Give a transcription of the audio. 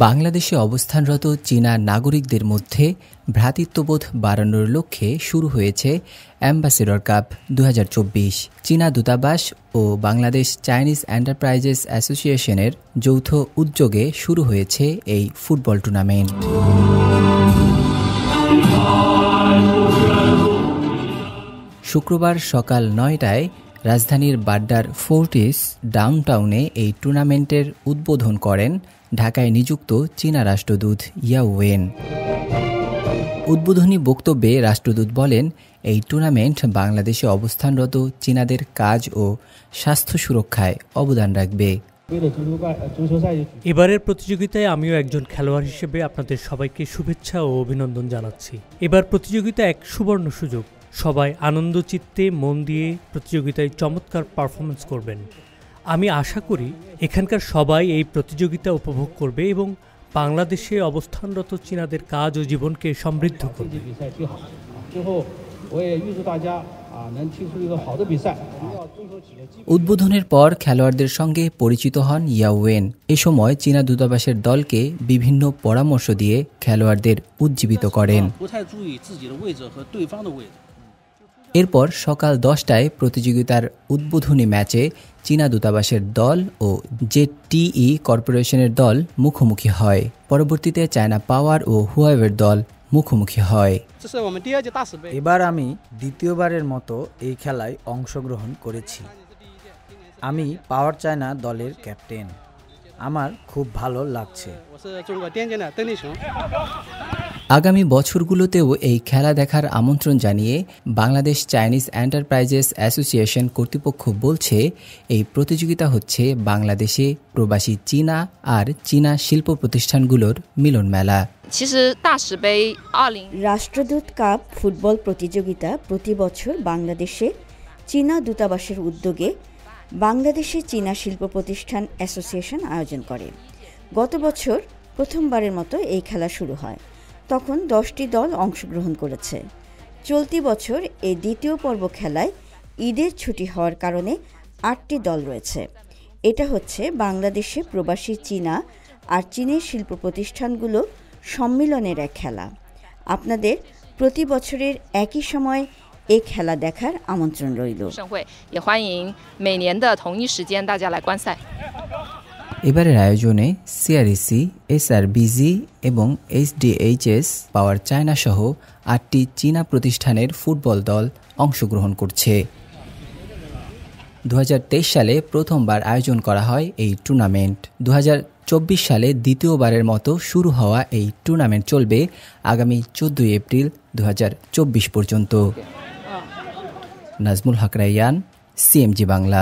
বাংলাদেশে অবস্থানরত চীনা নাগরিকদের মধ্যে ভ্রাতৃত্ববোধ বাড়ানোর লক্ষ্যে শুরু হয়েছে অ্যাম্বাসেডর কাপ 2024। চীনা দূতাবাস ও বাংলাদেশ চাইনিজ এন্টারপ্রাইজেস অ্যাসোসিয়েশনের যৌথ উদ্যোগে শুরু হয়েছে এই ফুটবল টুর্নামেন্ট। শুক্রবার সকাল 9টায় রাজধানীর বাড্ডার ফোর্টিস ডাউনটাউনে এই টুর্নামেন্টের উদ্বোধন করেন ঢাকায় নিযুক্ত চীনা রাষ্ট্রদূত ইয়াও ওয়েন। উদ্বোধনী বক্তব্যে রাষ্ট্রদূত বলেন, এই টুর্নামেন্ট বাংলাদেশে অবস্থানরত চীনাদের কাজ ও স্বাস্থ্য সুরক্ষায় অবদান রাখবে। এবারের প্রতিযোগিতায় আমিও একজন খেলোয়াড় হিসেবে আপনাদের সবাইকে শুভেচ্ছা ও অভিনন্দন জানাচ্ছি। এবার প্রতিযোগিতা এক সুবর্ণ সুযোগ। সবাই আনন্দ চিত্তে মন দিয়ে প্রতিযোগিতায় চমৎকার পারফরমেন্স করবেন। আমি আশা করি এখানকার সবাই এই প্রতিযোগিতা উপভোগ করবে এবং বাংলাদেশে অবস্থানরত চীনাদের কাজ ও জীবনকে সমৃদ্ধ করবে। উদ্বোধনের পর খেলোয়াড়দের সঙ্গে পরিচিত হন ইয়াও ওয়েন। এ সময় চীনা দূতাবাসের দলকে বিভিন্ন পরামর্শ দিয়ে খেলোয়াড়দের উজ্জীবিত করেন। এরপর সকাল 10টায় প্রতিযোগিতার উদ্বোধনী ম্যাচে চীনা দূতাবাসের দল ও জেটিই কর্পোরেশনের দল মুখোমুখি হয়। পরবর্তীতে চায়না পাওয়ার ও হুয়াওয়ের দল মুখোমুখি হয়। এবার আমি দ্বিতীয়বারের মতো এই খেলায় অংশগ্রহণ করেছি। আমি পাওয়ার চায়না দলের ক্যাপ্টেন। আমার খুব ভালো লাগছে। আগামী বছরগুলোতেও এই খেলা দেখার আমন্ত্রণ জানিয়ে বাংলাদেশ চাইনিজ এন্টারপ্রাইজেস অ্যাসোসিয়েশন কর্তৃপক্ষ বলছে, এই প্রতিযোগিতা হচ্ছে বাংলাদেশে প্রবাসী চীনা আর চীনা শিল্প প্রতিষ্ঠানগুলোর মিলন মেলা। রাষ্ট্রদূত কাপ ফুটবল প্রতিযোগিতা প্রতি বছর বাংলাদেশে চীনা দূতাবাসের উদ্যোগে বাংলাদেশে চীনা শিল্প প্রতিষ্ঠান অ্যাসোসিয়েশন আয়োজন করে। গত বছর প্রথমবারের মতো এই খেলা শুরু হয়। তখন 10টি দল অংশগ্রহণ করেছে। চলতি বছর এই দ্বিতীয় পর্ব খেলায় ঈদের ছুটি হওয়ার কারণে 8টি দল রয়েছে। এটা হচ্ছে বাংলাদেশে প্রবাসী চীনা আর চীনের শিল্প প্রতিষ্ঠানগুলো সম্মিলনের এক খেলা। আপনাদের প্রতি বছরের একই সময় এই খেলা দেখার আমন্ত্রণ রইল। এবারের আয়োজনে সিআরইসি, এসআরবিজি এবং এইচডিএইচএস, পাওয়ার চায়না সহ 8টি চীনা প্রতিষ্ঠানের ফুটবল দল অংশগ্রহণ করছে। 2023 সালে প্রথমবার আয়োজন করা হয় এই টুর্নামেন্ট। 2024 সালে দ্বিতীয়বারের মতো শুরু হওয়া এই টুর্নামেন্ট চলবে আগামী 14 এপ্রিল 2024 পর্যন্ত। নাজমুল হক রায়্যান, সিএমজি বাংলা।